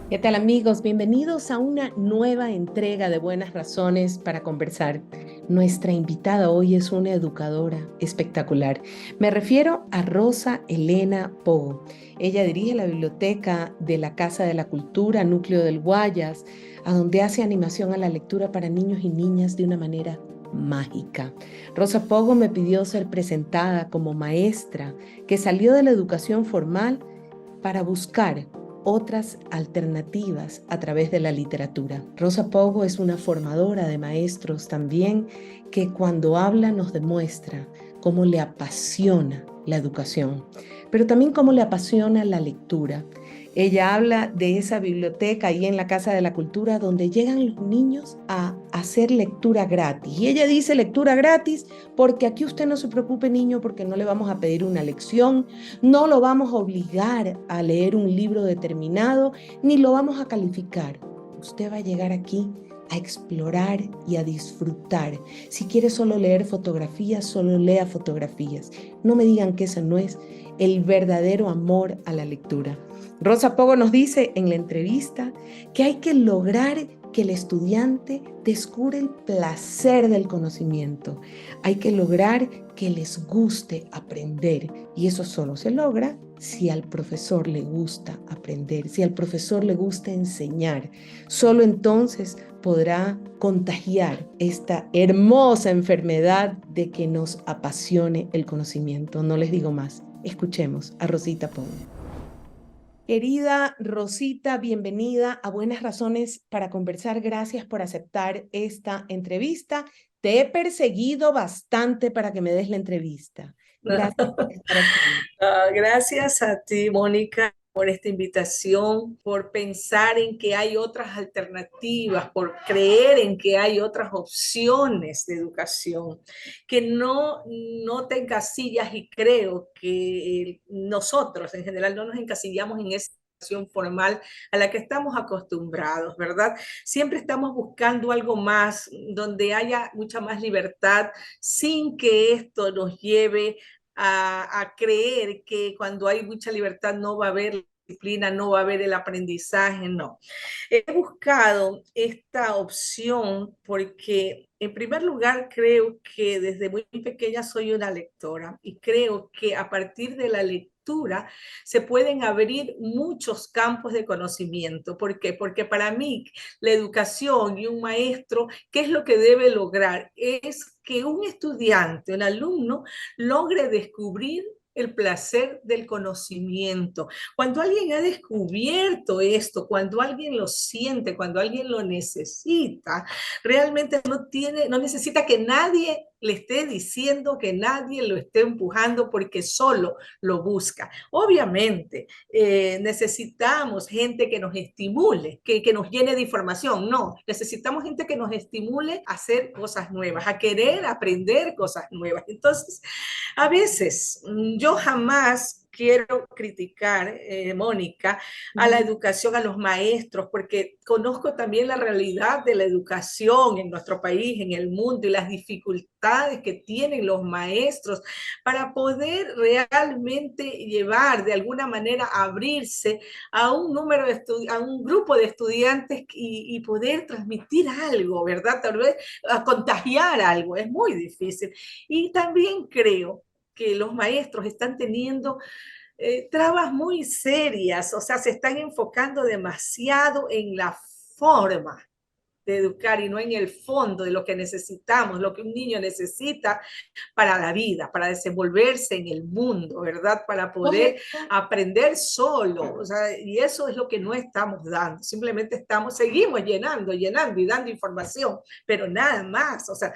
¿Qué tal amigos? Bienvenidos a una nueva entrega de Buenas Razones para Conversar. Nuestra invitada hoy es una educadora espectacular. Me refiero a Rosa Elena Pogo. Ella dirige la biblioteca de la Casa de la Cultura, Núcleo del Guayas, a donde hace animación a la lectura para niños y niñas de una manera mágica. Rosa Pogo me pidió ser presentada como maestra que salió de la educación formal para buscar otras alternativas a través de la literatura. Rosa Pogo es una formadora de maestros también que cuando habla nos demuestra cómo le apasiona la educación, pero también cómo le apasiona la lectura. Ella habla de esa biblioteca ahí en la Casa de la Cultura donde llegan los niños a hacer lectura gratis. Y ella dice lectura gratis porque aquí usted no se preocupe, niño, porque no le vamos a pedir una lección, no lo vamos a obligar a leer un libro determinado, ni lo vamos a calificar. Usted va a llegar aquí a explorar y a disfrutar. Si quiere solo leer fotografías, solo lea fotografías. No me digan que ese no es el verdadero amor a la lectura. Rosa Pogo nos dice en la entrevista que hay que lograr que el estudiante descubra el placer del conocimiento. Hay que lograr que les guste aprender y eso solo se logra si al profesor le gusta aprender, si al profesor le gusta enseñar. Solo entonces podrá contagiar esta hermosa enfermedad de que nos apasione el conocimiento. No les digo más. Escuchemos a Rosita Pong. Querida Rosita, bienvenida a Buenas Razones para Conversar. Gracias por aceptar esta entrevista. Te he perseguido bastante para que me des la entrevista. Gracias por estar aquí. Gracias a ti, Mónica, por esta invitación, por pensar en que hay otras alternativas, por creer en que hay otras opciones de educación, que no te encasillas y creo que nosotros en general no nos encasillamos en esa educación formal a la que estamos acostumbrados, ¿verdad? Siempre estamos buscando algo más, donde haya mucha más libertad, sin que esto nos lleve creer que cuando hay mucha libertad no va a haber disciplina, no va a haber el aprendizaje, no. He buscado esta opción porque, en primer lugar, creo que desde muy pequeña soy una lectora y creo que a partir de la lectura se pueden abrir muchos campos de conocimiento. ¿Por qué? Porque para mí la educación y un maestro, ¿qué es lo que debe lograr? Es que un estudiante, un alumno, logre descubrir el placer del conocimiento. Cuando alguien ha descubierto esto, cuando alguien lo siente, cuando alguien lo necesita, realmente no necesita que nadie le esté diciendo, que nadie lo esté empujando, porque solo lo busca. Obviamente, necesitamos gente que nos estimule, que nos llene de información. No, necesitamos gente que nos estimule a hacer cosas nuevas, a querer aprender cosas nuevas. Entonces, a veces, yo jamás quiero criticar, Mónica, a la educación, a los maestros, porque conozco también la realidad de la educación en nuestro país, en el mundo, y las dificultades que tienen los maestros para poder realmente llevar, de alguna manera, abrirse a un número de a un grupo de estudiantes y poder transmitir algo, ¿verdad? Tal vez a contagiar algo, es muy difícil. Y también creo que los maestros están teniendo trabas muy serias, o sea, se están enfocando demasiado en la forma de educar y no en el fondo de lo que necesitamos, lo que un niño necesita para la vida, para desenvolverse en el mundo, ¿verdad? Para poder Correcto. aprender solo, o sea, y eso es lo que no estamos dando, simplemente seguimos llenando y dando información, pero nada más, o sea,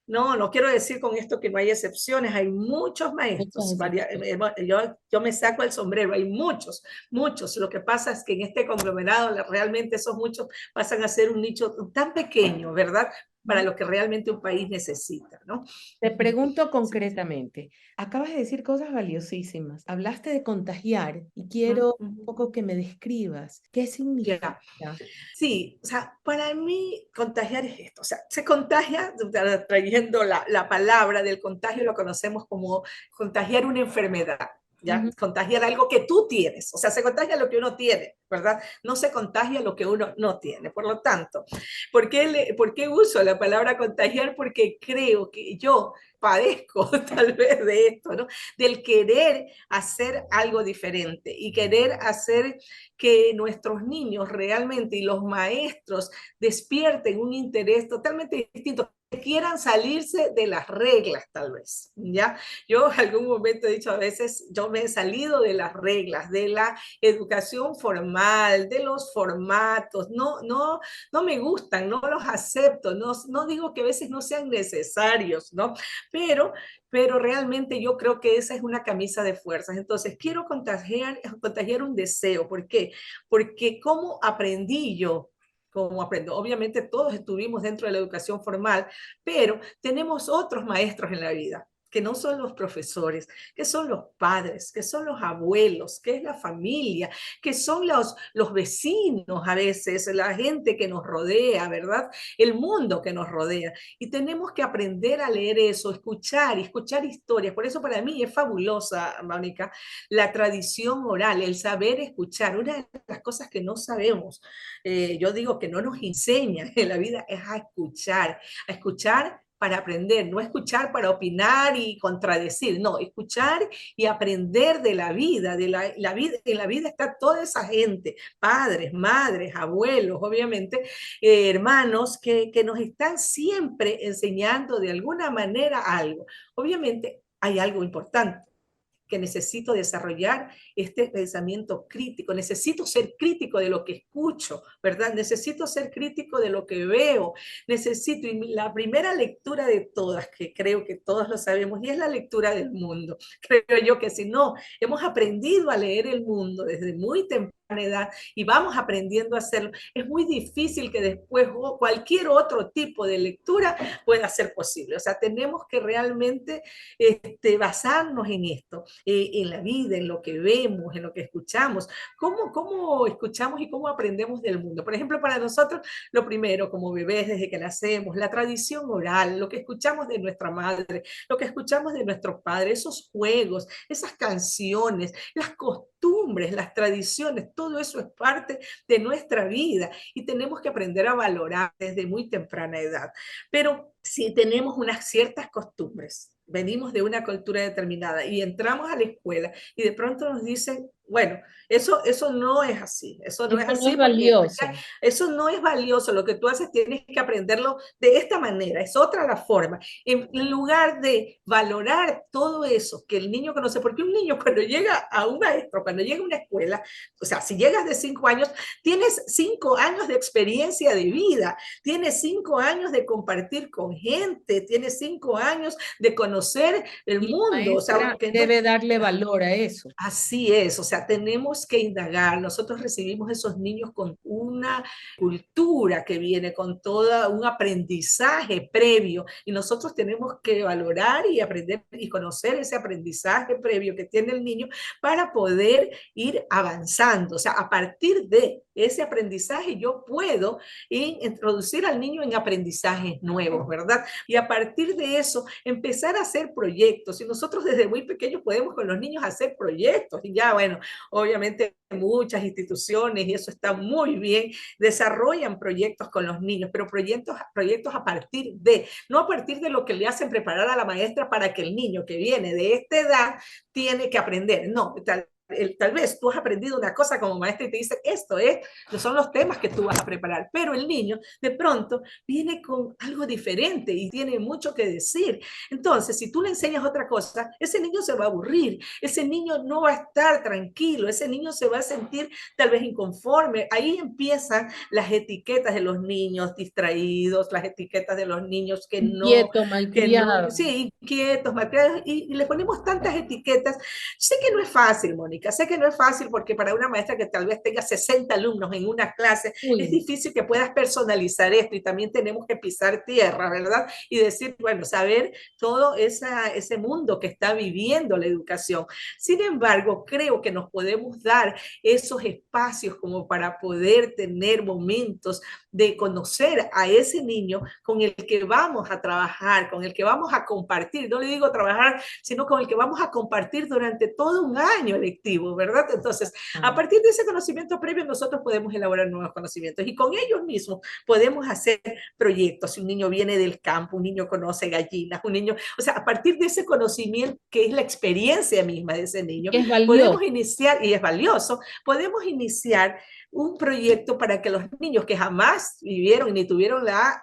no quiero decir con esto que no hay excepciones, hay muchos Muchas maestros, excepciones. yo me saco el sombrero, hay muchos. Lo que pasa es que en este conglomerado realmente esos muchos pasan a ser un nicho tan pequeño, ¿verdad? Para lo que realmente un país necesita, ¿no? Te pregunto concretamente, acabas de decir cosas valiosísimas. Hablaste de contagiar y quiero un poco que me describas qué significa. Ya. Sí, o sea, para mí contagiar es esto, o sea, se contagia, trayendo la palabra del contagio, lo conocemos como contagiar una enfermedad, ¿ya? Contagiar algo que tú tienes, o sea, se contagia lo que uno tiene, ¿verdad? No se contagia lo que uno no tiene. Por lo tanto, ¿por qué uso la palabra contagiar? Porque creo que yo padezco tal vez de esto, ¿no? Del querer hacer algo diferente y querer hacer que nuestros niños realmente y los maestros despierten un interés totalmente distinto, que quieran salirse de las reglas tal vez, ¿ya? Yo en algún momento he dicho, a veces yo me he salido de las reglas, de la educación formal, de los formatos, no me gustan, no los acepto, no digo que a veces no sean necesarios, ¿no? Pero, pero realmente yo creo que esa es una camisa de fuerzas. Entonces, quiero contagiar un deseo. ¿Por qué? Porque ¿cómo aprendí yo? Como aprendo. Obviamente todos estuvimos dentro de la educación formal, pero tenemos otros maestros en la vida que no son los profesores, que son los padres, que son los abuelos, que es la familia, que son los vecinos a veces, la gente que nos rodea, ¿verdad? El mundo que nos rodea. Y tenemos que aprender a leer eso, escuchar historias. Por eso para mí es fabulosa, Mónica, la tradición oral, el saber escuchar. Una de las cosas que no sabemos, yo digo que no nos enseñan en la vida, es a escuchar para aprender, no escuchar para opinar y contradecir, no, escuchar y aprender de la vida, la vida, en la vida está toda esa gente, padres, madres, abuelos, obviamente, hermanos, que nos están siempre enseñando de alguna manera algo. Obviamente hay algo importante que necesito desarrollar este pensamiento crítico, necesito ser crítico de lo que escucho, ¿verdad? Necesito ser crítico de lo que veo, necesito, y la primera lectura de todas, que creo que todos lo sabemos, y es la lectura del mundo. Creo yo que si no hemos aprendido a leer el mundo desde muy temprano, edad y vamos aprendiendo a hacerlo, es muy difícil que después cualquier otro tipo de lectura pueda ser posible. O sea, tenemos que realmente basarnos en esto, en la vida, en lo que vemos, en lo que escuchamos. ¿Cómo escuchamos y cómo aprendemos del mundo? Por ejemplo, para nosotros, lo primero, como bebés desde que nacemos, la tradición oral, lo que escuchamos de nuestra madre, lo que escuchamos de nuestros padres, esos juegos, esas canciones, las costumbres, las tradiciones, todo eso es parte de nuestra vida y tenemos que aprender a valorar desde muy temprana edad. Pero si tenemos unas ciertas costumbres, venimos de una cultura determinada y entramos a la escuela y de pronto nos dicen, bueno, eso no es así, eso no es Eso no es así porque valioso. eso no es valioso, lo que tú haces tienes que aprenderlo de esta manera, es otra la forma. En lugar de valorar todo eso que el niño conoce, porque un niño cuando llega a un maestro, cuando llega a una escuela, o sea, si llegas de 5 años, tienes 5 años de experiencia de vida, tienes 5 años de compartir con gente, tienes 5 años de conocer el Y la mundo, o sea, maestra que no, debe darle valor a eso. así es, o sea, tenemos que indagar. Nosotros recibimos esos niños con una cultura que viene con todo un aprendizaje previo y nosotros tenemos que valorar y aprender y conocer ese aprendizaje previo que tiene el niño para poder ir avanzando. O sea, a partir de ese aprendizaje yo puedo introducir al niño en aprendizajes nuevos, ¿verdad? Y a partir de eso empezar a hacer proyectos. Y nosotros desde muy pequeños podemos con los niños hacer proyectos. Y ya, bueno, obviamente muchas instituciones, y eso está muy bien, desarrollan proyectos con los niños, pero proyectos a partir de, no a partir de lo que le hacen preparar a la maestra para que el niño que viene de esta edad tiene que aprender. No, tal vez tú has aprendido una cosa como maestra y te dice, son los temas que tú vas a preparar, pero el niño de pronto viene con algo diferente y tiene mucho que decir. Entonces, si tú le enseñas otra cosa, ese niño se va a aburrir, ese niño no va a estar tranquilo, ese niño se va a sentir tal vez inconforme. Ahí empiezan las etiquetas de los niños distraídos, las etiquetas de los niños Inquieto, que no, malcriado. sí, inquietos, malcriados, y le ponemos tantas etiquetas. Sé que no es fácil, Mónica, Mónica. Sé que no es fácil porque para una maestra que tal vez tenga 60 alumnos en una clase, es Uy, difícil que puedas personalizar esto y también tenemos que pisar tierra, ¿verdad? Y decir, bueno, saber todo ese mundo que está viviendo la educación. Sin embargo, creo que nos podemos dar esos espacios como para poder tener momentos de conocer a ese niño con el que vamos a trabajar, con el que vamos a compartir. No le digo trabajar, sino con el que vamos a compartir durante todo un año lectivo, ¿verdad? Entonces, a ah, partir de ese conocimiento previo, nosotros podemos elaborar nuevos conocimientos y con ellos mismos podemos hacer proyectos. Si un niño viene del campo, un niño conoce gallinas, un niño, o sea, a partir de ese conocimiento que es la experiencia misma de ese niño, que es valioso. podemos iniciar, y es valioso, podemos iniciar un proyecto para que los niños que jamás vivieron ni tuvieron la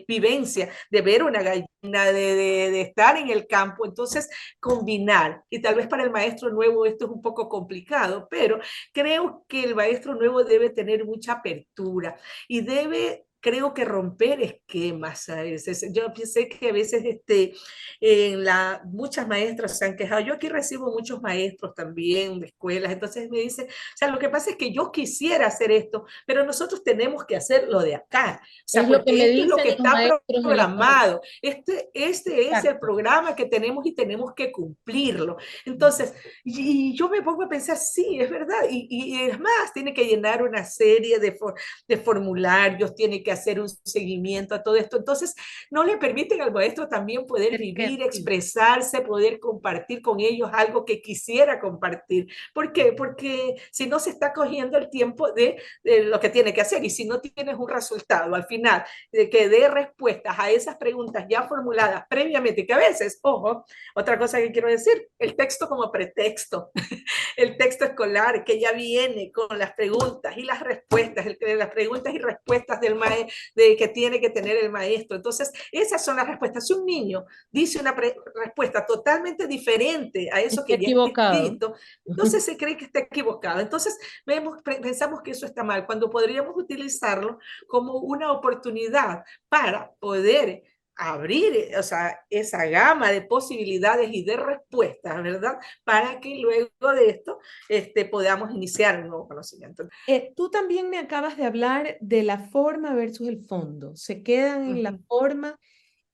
vivencia de ver una gallina, de estar en el campo, entonces combinar. Y tal vez para el maestro nuevo esto es un poco complicado, pero creo que el maestro nuevo debe tener mucha apertura y debe, creo que romper esquemas a veces. Yo pensé que a veces muchas maestras se han quejado. Yo aquí recibo muchos maestros también de escuelas, entonces me dicen, o sea, lo que pasa es que yo quisiera hacer esto, pero nosotros tenemos que hacer lo de acá, o sea, Es lo que porque me esto es lo dicen que los está maestros de la casa. programado, este es el Exacto. programa que tenemos y tenemos que cumplirlo. Entonces, y yo me pongo a pensar, sí, es verdad, y es más, tiene que llenar una serie de formularios, tiene que hacer un seguimiento a todo esto. Entonces, no le permiten al maestro también poder Es vivir, sí. expresarse, poder compartir con ellos algo que quisiera compartir. ¿Por qué? Porque si no se está cogiendo el tiempo de lo que tiene que hacer y si no tienes un resultado al final de que dé respuestas a esas preguntas ya formuladas previamente, que a veces, ojo, otra cosa que quiero decir, el texto como pretexto, el texto escolar que ya viene con las preguntas y las respuestas, las preguntas y respuestas que tiene que tener el maestro. Entonces, esas son las respuestas. Si un niño dice una respuesta totalmente diferente a eso Está que ya está equivocado. escrito, entonces se cree que está equivocado. Entonces, pensamos que eso está mal, cuando podríamos utilizarlo como una oportunidad para poder abrir, o sea, esa gama de posibilidades y de respuestas, ¿verdad? Para que luego de esto podamos iniciar un nuevo conocimiento. Tú también me acabas de hablar de la forma versus el fondo. Se quedan Uh en la -huh, forma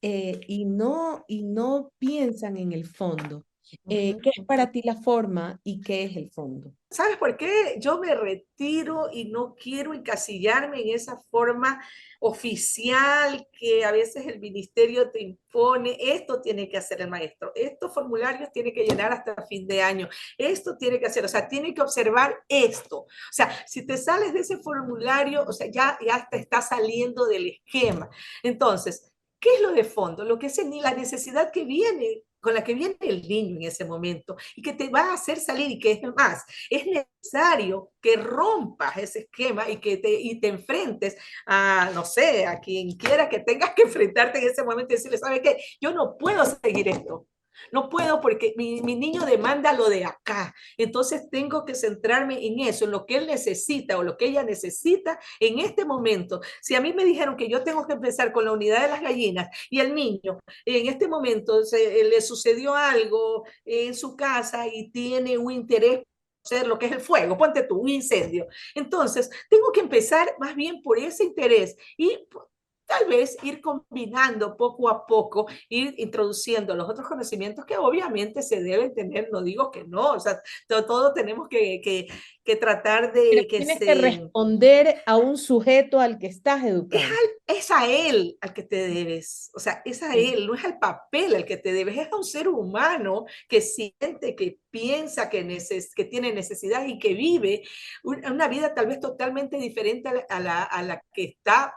y no piensan en el fondo. uh -huh, ¿Qué es uh -huh. para ti la forma y qué es el fondo? ¿Sabes por qué? Yo me retiro y no quiero encasillarme en esa forma oficial que a veces el ministerio te impone. Esto tiene que hacer el maestro. Estos formularios tiene que llenar hasta fin de año. Esto tiene que hacer, o sea, tiene que observar esto. O sea, si te sales de ese formulario, o sea, ya te está saliendo del esquema. Entonces, ¿qué es lo de fondo? Lo que es la necesidad que viene con la que viene el niño en ese momento y que te va a hacer salir y que es más, es necesario que rompas ese esquema y te enfrentes a, no sé, a quien quiera que tengas que enfrentarte en ese momento y decirle, ¿sabe qué? Yo no puedo seguir esto. No puedo porque mi niño demanda lo de acá. Entonces tengo que centrarme en eso, en lo que él necesita o lo que ella necesita en este momento. Si a mí me dijeron que yo tengo que empezar con la unidad de las gallinas y el niño en este momento le sucedió algo en su casa y tiene un interés hacer lo que es el fuego, ponte tú, un incendio. Entonces, tengo que empezar más bien por ese interés y tal vez ir combinando poco a poco, ir introduciendo los otros conocimientos que obviamente se deben tener, no digo que no, o sea, todo tenemos que tratar Pero de que tienes que se responder a un sujeto al que estás educando. es a él al que te debes, o sea, es a Sí. él, no es al papel al que te debes, es a un ser humano que siente, que piensa, que tiene necesidad y que vive una vida tal vez totalmente diferente a la que está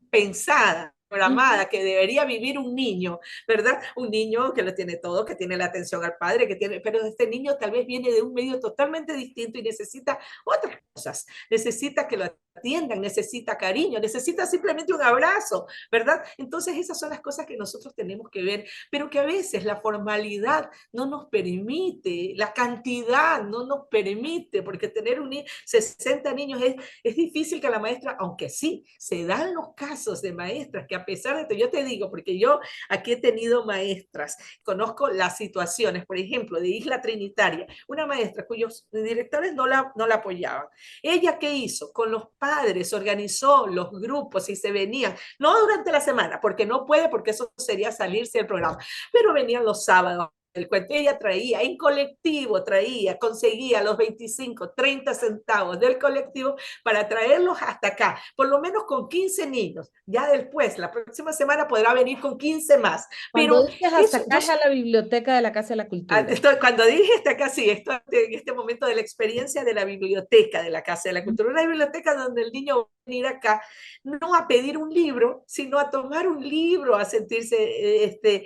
pensada, Ujú. programada, que debería vivir un niño, ¿verdad? Un niño que lo tiene todo, que tiene la atención al padre, pero este niño tal vez viene de un medio totalmente distinto y necesita otras cosas, necesita que lo atiendan, necesita cariño, necesita simplemente un abrazo, ¿verdad? Entonces esas son las cosas que nosotros tenemos que ver, pero que a veces la formalidad no nos permite, la cantidad no nos permite, porque tener 60 niños es difícil que la maestra, aunque sí, se dan los casos de maestras que a pesar de esto, yo te digo, porque yo aquí he tenido maestras, conozco las situaciones, por ejemplo, de Isla Trinitaria, una maestra cuyos directores no la apoyaban. ¿Ella qué hizo? Con los padres organizó los grupos y se venían, no durante la semana, porque no puede, porque eso sería salirse del programa, pero venían los sábados. El cuento, ella traía, en colectivo traía, conseguía los 25, 30 centavos del colectivo para traerlos hasta acá, por lo menos con 15 niños. Ya después, la próxima semana podrá venir con 15 más. Cuando Pero dices hasta eso, acá es a la biblioteca de la Casa de la Cultura. cuando dije hasta acá, sí, esto en este momento de la experiencia de la biblioteca de la Casa de la Cultura, una biblioteca donde el niño va a venir acá no a pedir un libro, sino a tomar un libro, a sentirse,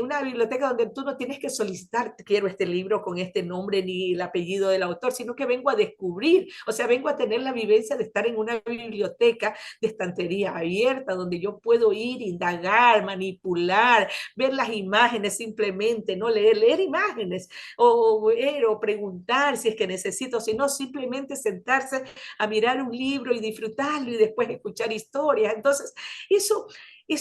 una biblioteca donde tú no tienes que solicitar, quiero este libro con este nombre ni el apellido del autor, sino que vengo a descubrir, o sea, vengo a tener la vivencia de estar en una biblioteca de estantería abierta, donde yo puedo ir, indagar, manipular, ver las imágenes simplemente, no leer imágenes o preguntar si es que necesito, sino simplemente sentarse a mirar un libro y disfrutarlo y después escuchar historias. Entonces, eso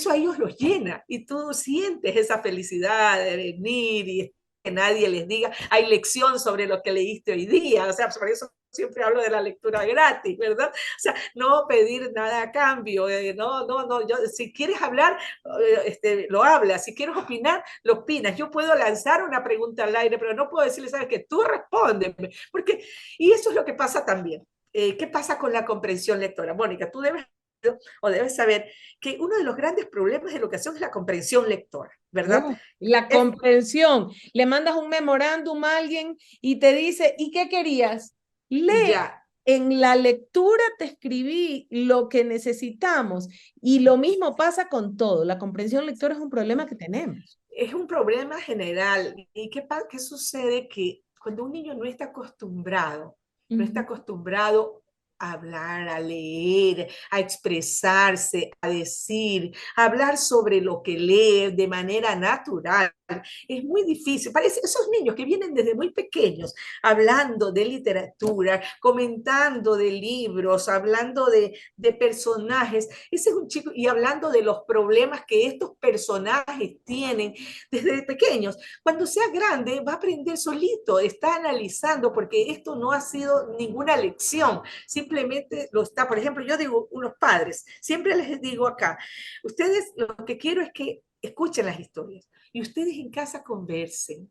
a ellos los llena y tú sientes esa felicidad de venir y que nadie les diga, hay lección sobre lo que leíste hoy día, o sea, por eso siempre hablo de la lectura gratis, ¿verdad? O sea, no pedir nada a cambio, no, si quieres hablar, lo hablas, si quieres opinar, lo opinas. Yo puedo lanzar una pregunta al aire, pero no puedo decirle, ¿sabes qué? Tú respóndeme, porque, y eso es lo que pasa también. ¿Qué pasa con la comprensión lectora? Mónica, tú debes saber que uno de los grandes problemas de educación es la comprensión lectora, ¿verdad? La Es, comprensión. Le mandas un memorándum a alguien y te dice, ¿y qué querías? Lee. ya, En la lectura te escribí lo que necesitamos y lo mismo pasa con todo. La comprensión lectora es un problema que tenemos. es un problema general. ¿Y qué sucede? Que cuando un niño no está acostumbrado a hablar, a leer, a expresarse, a decir, a hablar sobre lo que lee de manera natural, es muy difícil. Parece esos niños que vienen desde muy pequeños hablando de literatura, comentando de libros, hablando de personajes. Ese es un chico, y hablando de los problemas que estos personajes tienen desde pequeños. Cuando sea grande, va a aprender solito, está analizando, porque esto no ha sido ninguna lección, simplemente lo está. Por ejemplo, yo digo, unos padres, siempre les digo acá, ustedes lo que quiero es que escuchen las historias y ustedes en casa conversen,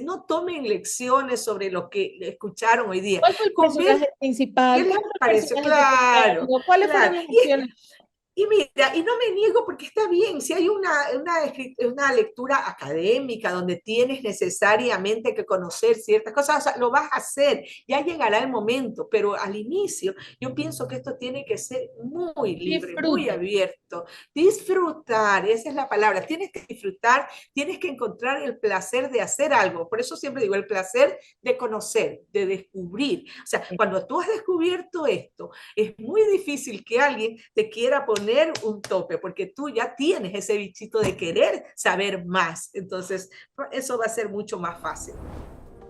no tomen lecciones sobre lo que escucharon hoy día. ¿Cuál fue el personaje ¿Qué principal? les ¿Cuál fue el pareció? personaje secundario? Claro, ¿Cuáles fueron claro. las acciones? Y mira, y no me niego porque está bien, si hay una lectura académica donde tienes necesariamente que conocer ciertas cosas, o sea, lo vas a hacer, ya llegará el momento, pero al inicio yo pienso que esto tiene que ser muy libre, muy Disfrute. abierto. Disfrutar, esa es la palabra, tienes que disfrutar, tienes que encontrar el placer de hacer algo, por eso siempre digo, el placer de conocer, de descubrir. O sea, cuando tú has descubierto esto, es muy difícil que alguien te quiera poner un tope, porque tú ya tienes ese bichito de querer saber más. Entonces, eso va a ser mucho más fácil.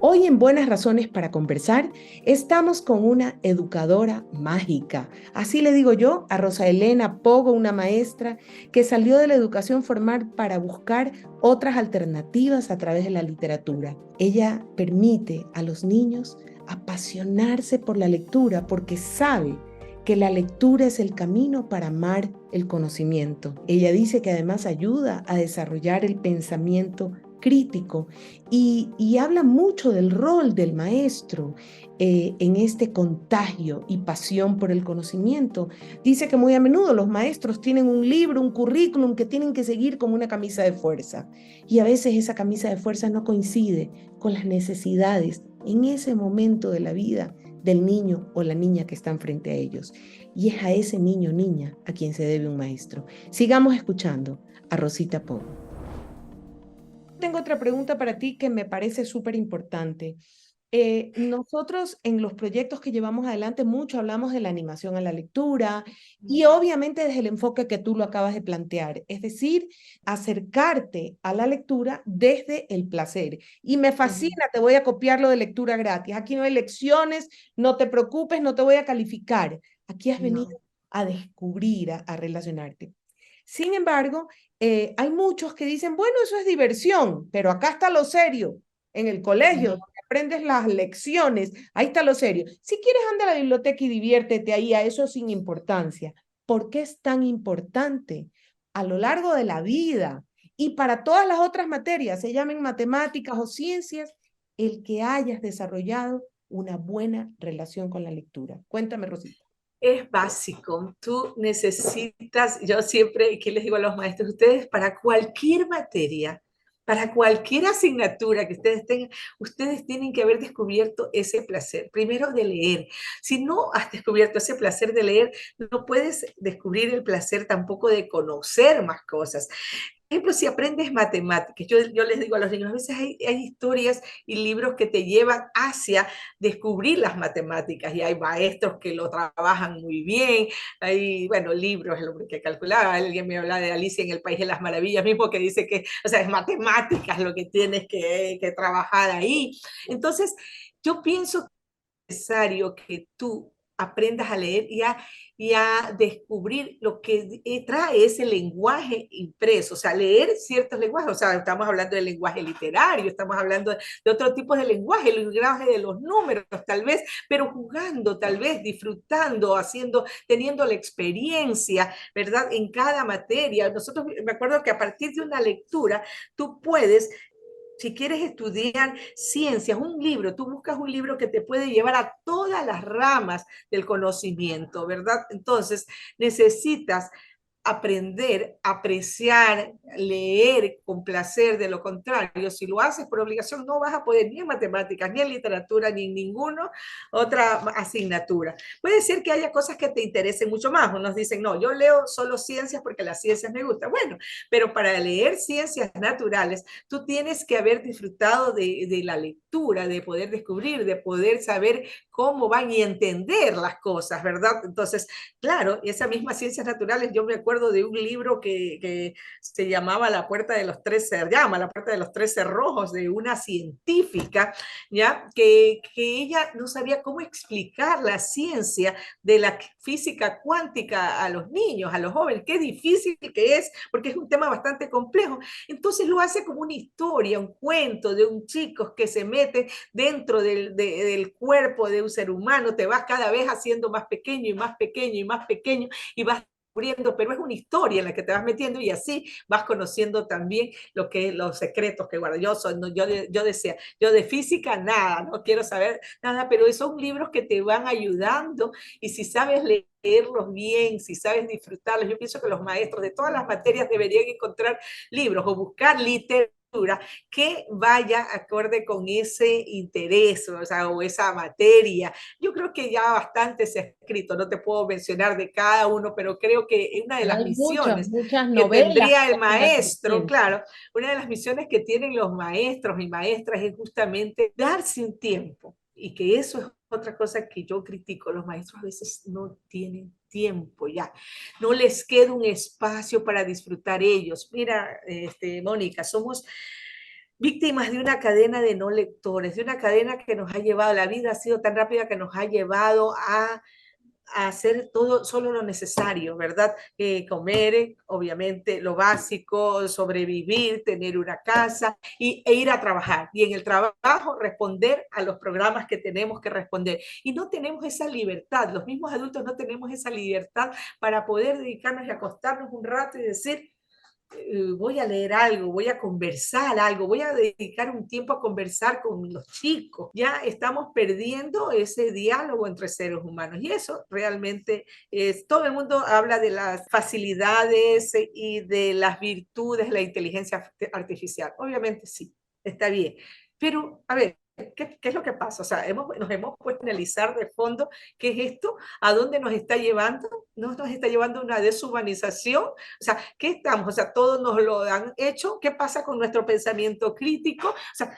Hoy en Buenas Razones para Conversar estamos con una educadora mágica. Así le digo yo a Rosa Elena Pogo, una maestra que salió de la educación formal para buscar otras alternativas a través de la literatura. Ella permite a los niños apasionarse por la lectura porque sabe que la lectura es el camino para amar el conocimiento. Ella dice que además ayuda a desarrollar el pensamiento crítico y habla mucho del rol del maestro en este contagio y pasión por el conocimiento. Dice que muy a menudo los maestros tienen un libro, un currículum que tienen que seguir como una camisa de fuerza y a veces esa camisa de fuerza no coincide con las necesidades en ese momento de la vida del niño o la niña que están frente a ellos. Y es a ese niño o niña a quien se debe un maestro. Sigamos escuchando a Rosita Pogo. Tengo otra pregunta para ti que me parece súper importante. Nosotros en los proyectos que llevamos adelante mucho hablamos de la animación a la lectura y obviamente desde el enfoque que tú lo acabas de plantear, es decir, acercarte a la lectura desde el placer. Y me fascina, te voy a copiar lo de lectura gratis. Aquí no hay lecciones, no te preocupes, no te voy a calificar. Aquí has venido No, a descubrir, a relacionarte. Sin embargo, hay muchos que dicen, bueno, eso es diversión, pero acá está lo serio. En el colegio, no. donde aprendes las lecciones, ahí está lo serio. Si quieres, anda a la biblioteca y diviértete ahí, a eso sin importancia. ¿Por qué es tan importante? A lo largo de la vida y para todas las otras materias, se llamen matemáticas o ciencias, el que hayas desarrollado una buena relación con la lectura. Cuéntame, Rosita. Es básico. Tú necesitas, yo siempre, ¿qué les digo a los maestros? Ustedes para cualquier materia, para cualquier asignatura que ustedes tengan, ustedes tienen que haber descubierto ese placer, primero de leer. Si no has descubierto ese placer de leer, no puedes descubrir el placer tampoco de conocer más cosas. Ejemplo, si aprendes matemáticas, yo les digo a los niños, a veces hay historias y libros que te llevan hacia descubrir las matemáticas y hay maestros que lo trabajan muy bien, hay, bueno, libros, el hombre que calculaba, alguien me habla de Alicia en el País de las Maravillas, mismo que dice que, o sea, es matemáticas lo que tienes que trabajar ahí. Entonces, yo pienso necesario que tú aprendas a leer y a descubrir lo que trae ese lenguaje impreso, o sea, leer ciertos lenguajes, o sea, estamos hablando del lenguaje literario, estamos hablando de otro tipo de lenguaje, el lenguaje de los números, tal vez, pero jugando, tal vez, disfrutando, haciendo, teniendo la experiencia, ¿verdad? En cada materia. Nosotros, me acuerdo que a partir de una lectura, tú puedes si quieres estudiar ciencias, un libro, tú buscas un libro que te puede llevar a todas las ramas del conocimiento, ¿verdad? Entonces, necesitas aprender, apreciar, leer con placer. De lo contrario, si lo haces por obligación, no vas a poder ni en matemáticas, ni en literatura, ni en ninguna otra asignatura. Puede ser que haya cosas que te interesen mucho más. Unos dicen, no, yo leo solo ciencias porque las ciencias me gustan. Bueno, pero para leer ciencias naturales, tú tienes que haber disfrutado de la lectura, de poder descubrir, de poder saber cómo van y entender las cosas, ¿verdad? Entonces, claro, esas mismas ciencias naturales, yo me acuerdo de un libro que se llamaba La Puerta de los 13, llama La Puerta de los 13 Rojos, de una científica, ¿ya? Que ella no sabía cómo explicar la ciencia de la física cuántica a los niños, a los jóvenes, qué difícil que es, porque es un tema bastante complejo. Entonces lo hace como una historia, un cuento de un chico que se mete dentro del cuerpo de un ser humano, te vas cada vez haciendo más pequeño y más pequeño y más pequeño y vas descubriendo, pero es una historia en la que te vas metiendo y así vas conociendo también lo que los secretos que guarda. Yo decía, yo de física nada, no quiero saber nada, pero son libros que te van ayudando y si sabes leerlos bien, si sabes disfrutarlos, yo pienso que los maestros de todas las materias deberían encontrar libros o buscar literatura que vaya acorde con ese interés, o sea, o esa materia. Yo creo que ya bastante se ha escrito, no te puedo mencionar de cada uno, pero creo que una de las Hay muchas, misiones muchas que novelas tendría el sobre la maestro, conciencia. claro, una de las misiones que tienen los maestros y maestras es justamente darse un tiempo y que eso es otra cosa que yo critico, los maestros a veces no tienen tiempo ya, no les queda un espacio para disfrutar ellos. Mira, Mónica, somos víctimas de una cadena de no lectores, de una cadena que nos ha llevado, la vida ha sido tan rápida que nos ha llevado a hacer todo solo lo necesario, ¿verdad? Comer, obviamente, lo básico, sobrevivir, tener una casa e ir a trabajar. Y en el trabajo responder a los programas que tenemos que responder. Y no tenemos esa libertad, los mismos adultos no tenemos esa libertad para poder dedicarnos y acostarnos un rato y decir, voy a leer algo, voy a conversar algo, voy a dedicar un tiempo a conversar con los chicos. Ya estamos perdiendo ese diálogo entre seres humanos y eso realmente es, todo el mundo habla de las facilidades y de las virtudes de la inteligencia artificial. Obviamente sí, está bien, pero a ver, ¿qué es lo que pasa? O sea, nos hemos puesto a analizar de fondo qué es esto, a dónde nos está llevando, nos está llevando a una deshumanización, o sea, ¿qué estamos? O sea, todos nos lo han hecho, ¿qué pasa con nuestro pensamiento crítico? O sea,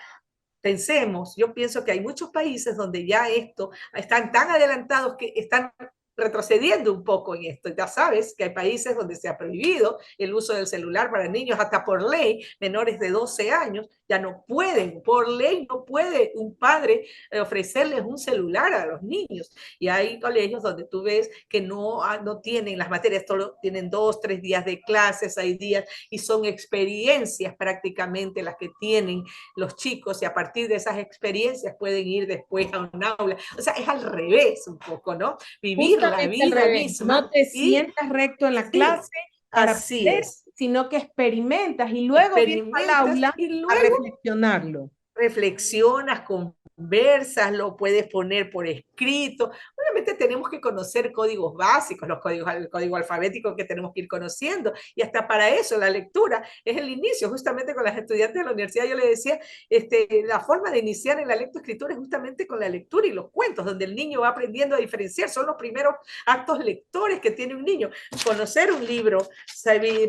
pensemos, yo pienso que hay muchos países donde ya esto están tan adelantados que están retrocediendo un poco en esto. Ya sabes que hay países donde se ha prohibido el uso del celular para niños, hasta por ley, menores de 12 años, ya no pueden, por ley no puede un padre ofrecerles un celular a los niños. Y hay colegios donde tú ves que no tienen las materias, solo tienen 2, 3 días de clases, hay días, y son experiencias prácticamente las que tienen los chicos, y a partir de esas experiencias pueden ir después a un aula. O sea, es al revés un poco, ¿no? Vivir la Justamente al vida revés, no misma te y sientas recto en la sí, clase para así aprender, es. sino que experimentas y luego vienes al Experimentas aula y a luego reflexionarlo. reflexionas, conversas, lo puedes poner por escrito. Obviamente tenemos que conocer códigos básicos, el código alfabético que tenemos que ir conociendo, y hasta para eso la lectura es el inicio. Justamente con las estudiantes de la universidad yo le decía, la forma de iniciar en la lectoescritura es justamente con la lectura y los cuentos, donde el niño va aprendiendo a diferenciar, son los primeros actos lectores que tiene un niño. Conocer un libro,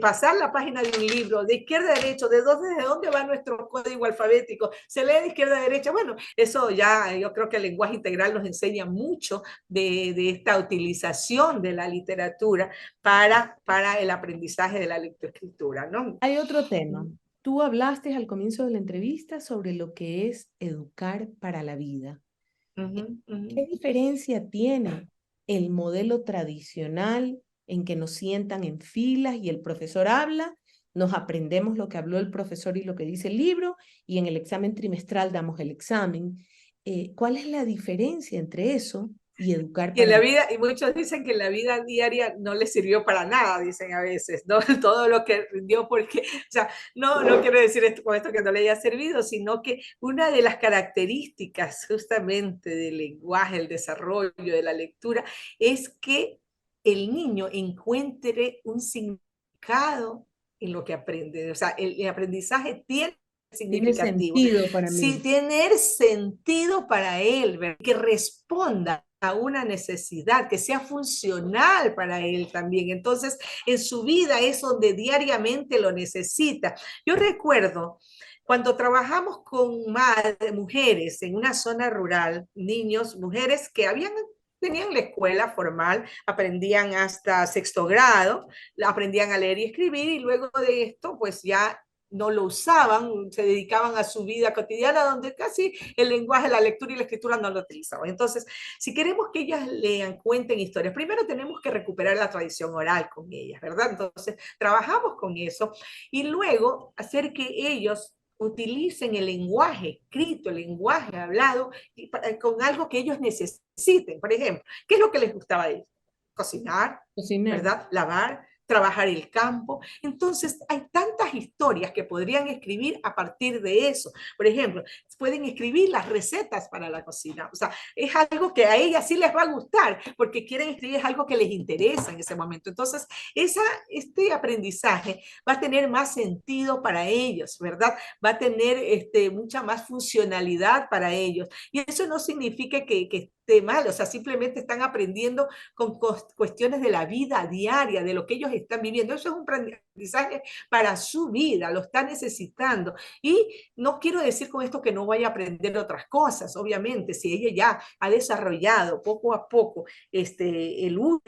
pasar la página de un libro, de izquierda a derecha, desde dónde va nuestro código alfabético, se lee de izquierda a derecha. Bueno, eso ya yo creo que el lenguaje integral nos enseña mucho de esta utilización de la literatura para el aprendizaje de la lectoescritura, ¿no? Hay otro tema. Tú hablaste al comienzo de la entrevista sobre lo que es educar para la vida. Uh -huh, uh ¿Qué -huh. diferencia tiene el modelo tradicional en que nos sientan en filas y el profesor habla, nos aprendemos lo que habló el profesor y lo que dice el libro, y en el examen trimestral damos el examen? ¿Cuál es la diferencia entre eso y educar Y en para la la vida, y muchos dicen que en la vida diaria no les sirvió para nada, dicen a veces, ¿no? Todo lo que rindió, porque, o sea, no quiero decir esto, con esto que no le haya servido, sino que una de las características justamente del lenguaje, el desarrollo de la lectura, es que el niño encuentre un significado en lo que aprende. O sea, el aprendizaje tiene tiene significativo, sentido para si mí? tener sentido para él, ¿verdad? Que responda a una necesidad, que sea funcional para él también. Entonces, en su vida es donde diariamente lo necesita. Yo recuerdo cuando trabajamos con mujeres en una zona rural, niños, mujeres que tenían la escuela formal, aprendían hasta sexto grado, aprendían a leer y escribir, y luego de esto, pues ya no lo usaban, se dedicaban a su vida cotidiana, donde casi el lenguaje, la lectura y la escritura no lo utilizaban. Entonces, si queremos que ellas lean, cuenten historias, primero tenemos que recuperar la tradición oral con ellas, ¿verdad? Entonces, trabajamos con eso, y luego hacer que ellos utilicen el lenguaje escrito, el lenguaje hablado, con algo que ellos necesiten. Por ejemplo, ¿qué es lo que les gustaba a ellos? Cocinar, Cocinar. ¿verdad? Lavar, trabajar el campo. Entonces, hay tantas historias que podrían escribir a partir de eso. Por ejemplo, pueden escribir las recetas para la cocina. O sea, es algo que a ellas sí les va a gustar, porque quieren escribir algo que les interesa en ese momento. Entonces, este aprendizaje va a tener más sentido para ellos, ¿verdad? Va a tener mucha más funcionalidad para ellos. Y eso no significa que esté mal, o sea, simplemente están aprendiendo con cuestiones de la vida diaria, de lo que ellos están viviendo. Eso es un aprendizaje para su vida, lo está necesitando. Y no quiero decir con esto que no vaya a aprender otras cosas, obviamente, si ella ya ha desarrollado poco a poco el uso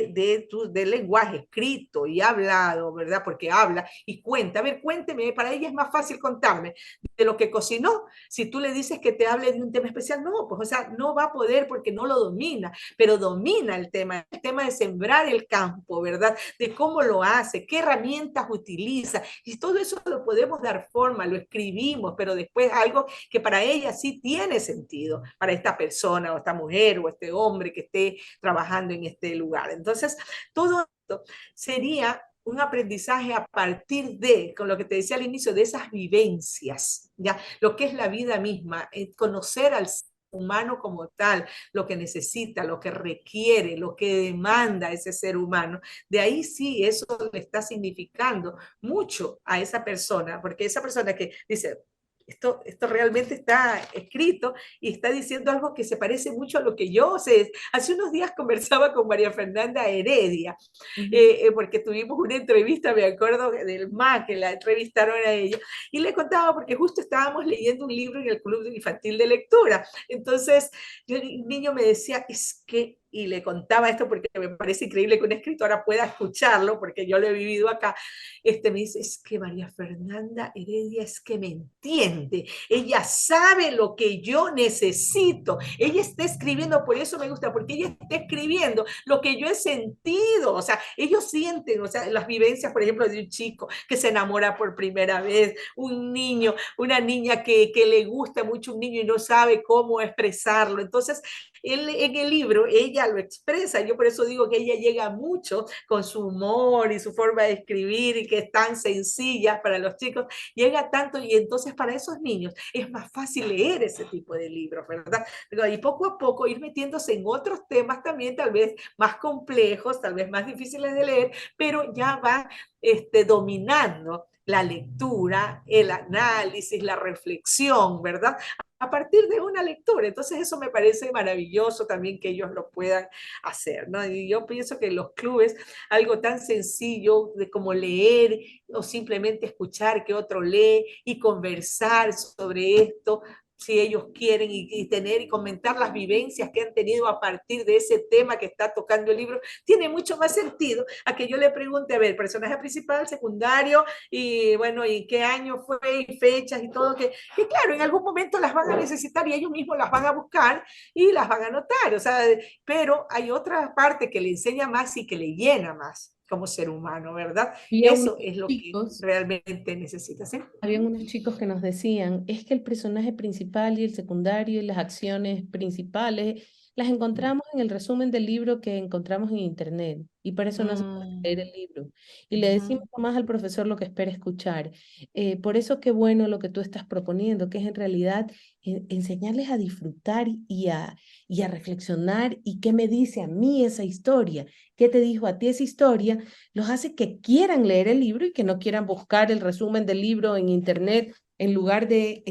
del lenguaje escrito y hablado, ¿verdad? Porque habla y cuenta. A ver, cuénteme, para ella es más fácil contarme de lo que cocinó. Si tú le dices que te hable de un tema especial, no, pues, o sea, no va a poder porque no lo domina, pero domina el tema de sembrar el campo, ¿verdad? De cómo lo hace, qué herramientas utiliza, y todo eso lo podemos dar forma, lo escribimos, pero después algo que para ella sí tiene sentido, para esta persona o esta mujer o este hombre que esté trabajando en este lugar. Entonces, todo esto sería un aprendizaje a partir de, con lo que te decía al inicio, de esas vivencias, ya, lo que es la vida misma, conocer al ser humano como tal, lo que necesita, lo que requiere, lo que demanda ese ser humano. De ahí sí, eso le está significando mucho a esa persona, porque esa persona que dice, esto realmente está escrito y está diciendo algo que se parece mucho a lo que yo sé. Hace unos días conversaba con María Fernanda Heredia, Ujú. porque tuvimos una entrevista, me acuerdo del MAC, que la entrevistaron a ella, y le contaba porque justo estábamos leyendo un libro en el Club Infantil de Lectura. Entonces, un niño me decía, es que, y le contaba esto porque me parece increíble que una escritora pueda escucharlo, porque yo lo he vivido acá, me dice, es que María Fernanda Heredia es que me entiende, ella sabe lo que yo necesito, ella está escribiendo, por eso me gusta, porque ella está escribiendo lo que yo he sentido, o sea, ellos sienten, o sea, las vivencias, por ejemplo, de un chico que se enamora por primera vez, un niño, una niña que le gusta mucho un niño y no sabe cómo expresarlo, entonces en el libro ella lo expresa, yo por eso digo que ella llega mucho con su humor y su forma de escribir y que es tan sencilla para los chicos, llega tanto y entonces para esos niños es más fácil leer ese tipo de libros, ¿verdad? Y poco a poco ir metiéndose en otros temas también tal vez más complejos, tal vez más difíciles de leer, pero ya va dominando la lectura, el análisis, la reflexión, ¿verdad? A partir de una lectura. Entonces eso me parece maravilloso también que ellos lo puedan hacer, ¿no? Y yo pienso que los clubes, algo tan sencillo de como leer o simplemente escuchar que otro lee y conversar sobre esto, si ellos quieren, y tener y comentar las vivencias que han tenido a partir de ese tema que está tocando el libro, tiene mucho más sentido a que yo le pregunte, a ver, personaje principal, secundario, y bueno, y qué año fue, y fechas y todo, que claro, en algún momento las van a necesitar y ellos mismos las van a buscar y las van a anotar, o sea, pero hay otra parte que le enseña más y que le llena más como ser humano, ¿verdad? Había unos Eso es lo que chicos realmente necesitas, ¿sí? Habían unos chicos que nos decían, es que el personaje principal y el secundario y las acciones principales las encontramos en el resumen del libro que encontramos en internet y para eso no hace falta leer Mm, el libro. Y le decimos ujú. más al profesor lo que espera escuchar. Por eso qué bueno lo que tú estás proponiendo, que es en realidad enseñarles a disfrutar y a reflexionar y qué me dice a mí esa historia, qué te dijo a ti esa historia, los hace que quieran leer el libro y que no quieran buscar el resumen del libro en internet en lugar de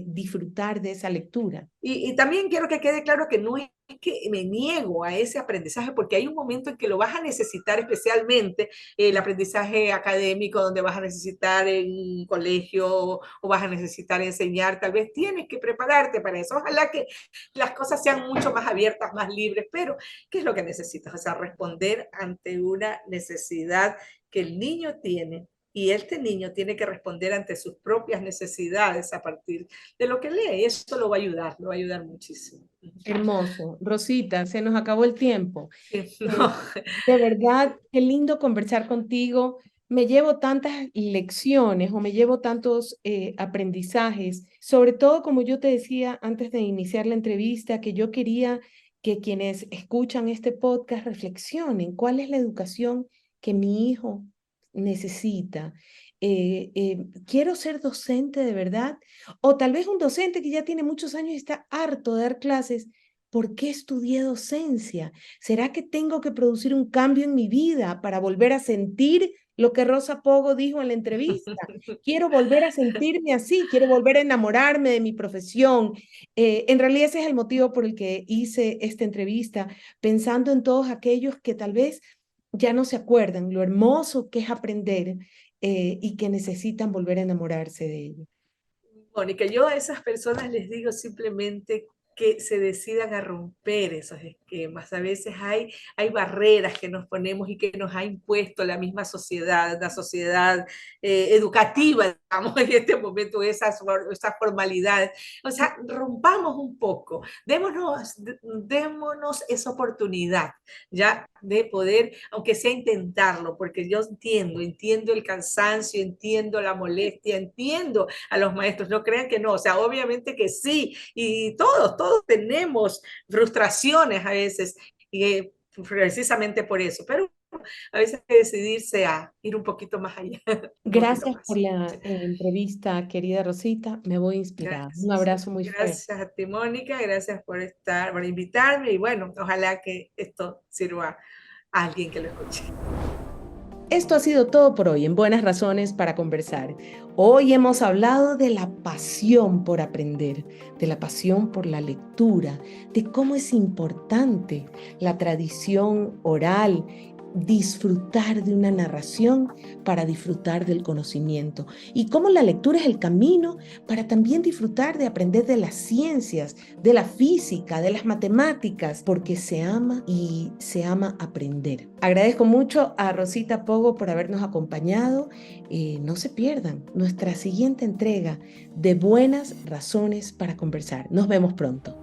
disfrutar de esa lectura. Y también quiero que quede claro que no es que me niego a ese aprendizaje, porque hay un momento en que lo vas a necesitar, especialmente el aprendizaje académico, donde vas a necesitar en un colegio o vas a necesitar enseñar, tal vez tienes que prepararte para eso. Ojalá que las cosas sean mucho más abiertas, más libres, pero ¿qué es lo que necesitas? O sea, responder ante una necesidad que el niño tiene y este niño tiene que responder ante sus propias necesidades a partir de lo que lee. Eso lo va a ayudar muchísimo. Hermoso. Rosita, se nos acabó el tiempo. Sí, Eh, no. de verdad, qué lindo conversar contigo. Me llevo tantas lecciones o me llevo tantos aprendizajes, sobre todo como yo te decía antes de iniciar la entrevista, que yo quería que quienes escuchan este podcast reflexionen cuál es la educación que mi hijo necesita. ¿Quiero ser docente de verdad? O tal vez un docente que ya tiene muchos años y está harto de dar clases. ¿Por qué estudié docencia? ¿Será que tengo que producir un cambio en mi vida para volver a sentir lo que Rosa Pogo dijo en la entrevista? Quiero volver a sentirme así, quiero volver a enamorarme de mi profesión. En realidad ese es el motivo por el que hice esta entrevista, pensando en todos aquellos que tal vez ya no se acuerdan lo hermoso que es aprender y que necesitan volver a enamorarse de ello. Mónica, yo a esas personas les digo simplemente que se decidan a romper esos esquemas. A veces hay barreras que nos ponemos y que nos ha impuesto la misma sociedad, la sociedad educativa, digamos, en este momento, esas formalidades. O sea, rompamos un poco, démonos esa oportunidad, ya de poder, aunque sea intentarlo, porque yo entiendo el cansancio, entiendo la molestia, entiendo a los maestros, no crean que no, o sea, obviamente que sí, y todos tenemos frustraciones a veces, y precisamente por eso, pero a veces hay que decidirse a ir un poquito más allá, un poquito Gracias por más. la entrevista, querida Rosita. Me voy inspirada. Un Gracias. abrazo muy fuerte. Gracias a ti, Mónica, gracias por por invitarme y bueno, ojalá que esto sirva a alguien que lo escuche. Esto ha sido todo por hoy en Buenas Razones para Conversar. Hoy hemos hablado de la pasión por aprender, de la pasión por la lectura, de cómo es importante la tradición oral, disfrutar de una narración para disfrutar del conocimiento y cómo la lectura es el camino para también disfrutar de aprender de las ciencias, de la física, de las matemáticas, porque se ama y se ama aprender. Agradezco mucho a Rosita Pogo por habernos acompañado. No se pierdan nuestra siguiente entrega de Buenas Razones para Conversar. Nos vemos pronto.